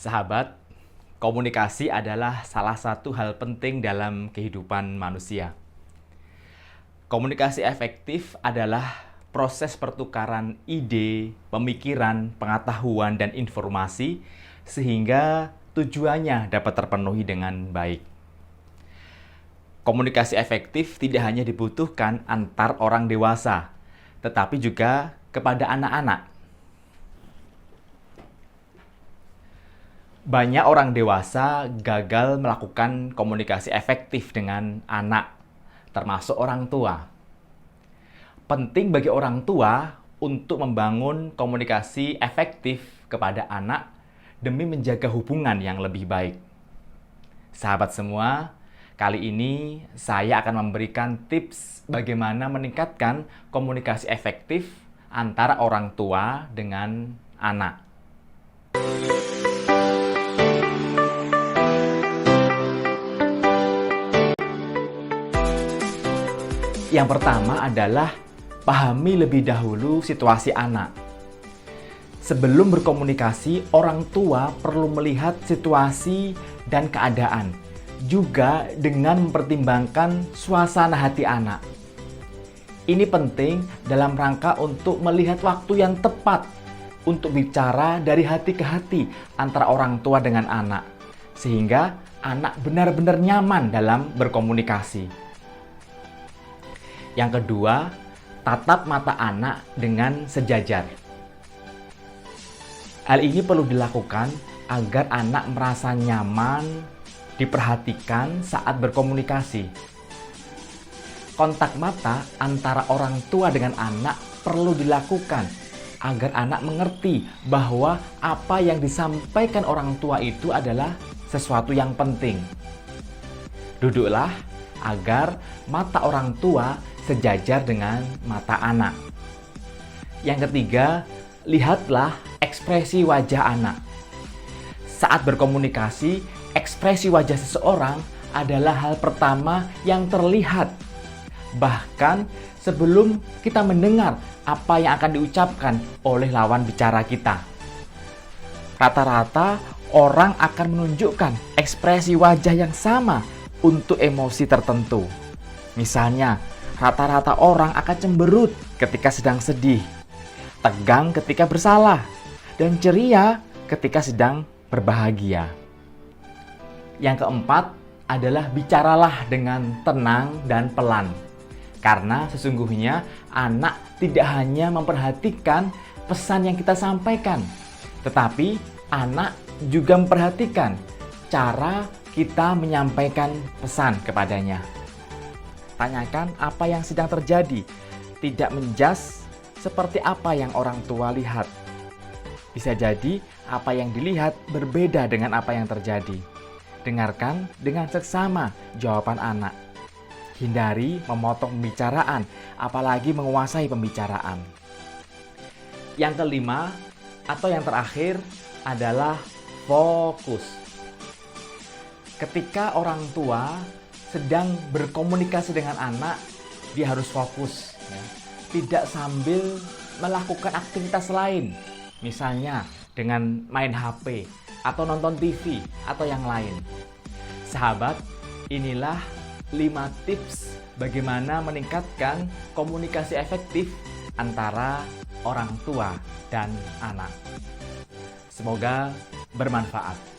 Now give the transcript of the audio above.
Sahabat, komunikasi adalah salah satu hal penting dalam kehidupan manusia. Komunikasi efektif adalah proses pertukaran ide, pemikiran, pengetahuan, dan informasi sehingga tujuannya dapat terpenuhi dengan baik. Komunikasi efektif tidak hanya dibutuhkan antar orang dewasa, tetapi juga kepada anak-anak. Banyak orang dewasa gagal melakukan komunikasi efektif dengan anak, termasuk orang tua. Penting bagi orang tua untuk membangun komunikasi efektif kepada anak demi menjaga hubungan yang lebih baik. Sahabat semua, kali ini saya akan memberikan tips bagaimana meningkatkan komunikasi efektif antara orang tua dengan anak. Yang pertama adalah pahami lebih dahulu situasi anak. Sebelum berkomunikasi, orang tua perlu melihat situasi dan keadaan, juga dengan mempertimbangkan suasana hati anak. Ini penting dalam rangka untuk melihat waktu yang tepat untuk bicara dari hati ke hati antara orang tua dengan anak, sehingga anak benar-benar nyaman dalam berkomunikasi. Yang kedua, tatap mata anak dengan sejajar. Hal ini perlu dilakukan agar anak merasa nyaman, diperhatikan saat berkomunikasi. Kontak mata antara orang tua dengan anak perlu dilakukan agar anak mengerti bahwa apa yang disampaikan orang tua itu adalah sesuatu yang penting. Duduklah agar mata orang tua sejajar dengan mata anak. Yang ketiga, lihatlah ekspresi wajah anak. Saat berkomunikasi, ekspresi wajah seseorang adalah hal pertama yang terlihat. Bahkan sebelum kita mendengar apa yang akan diucapkan oleh lawan bicara kita. Rata-rata orang akan menunjukkan ekspresi wajah yang sama untuk emosi tertentu. Misalnya, rata-rata orang akan cemberut ketika sedang sedih, tegang ketika bersalah, dan ceria ketika sedang berbahagia. Yang keempat adalah bicaralah dengan tenang dan pelan. Karena sesungguhnya anak tidak hanya memperhatikan pesan yang kita sampaikan, tetapi anak juga memperhatikan cara kita menyampaikan pesan kepadanya. Tanyakan apa yang sedang terjadi, tidak menjas seperti apa yang orang tua lihat. Bisa jadi apa yang dilihat berbeda dengan apa yang terjadi. Dengarkan dengan seksama jawaban anak. Hindari memotong pembicaraan, apalagi menguasai pembicaraan. Yang kelima atau yang terakhir adalah fokus. Ketika orang tua sedang berkomunikasi dengan anak, dia harus fokus, ya. Tidak sambil melakukan aktivitas lain, misalnya dengan main HP atau nonton TV atau yang lain. Sahabat, inilah 5 tips bagaimana meningkatkan komunikasi efektif antara orang tua dan anak. Semoga bermanfaat.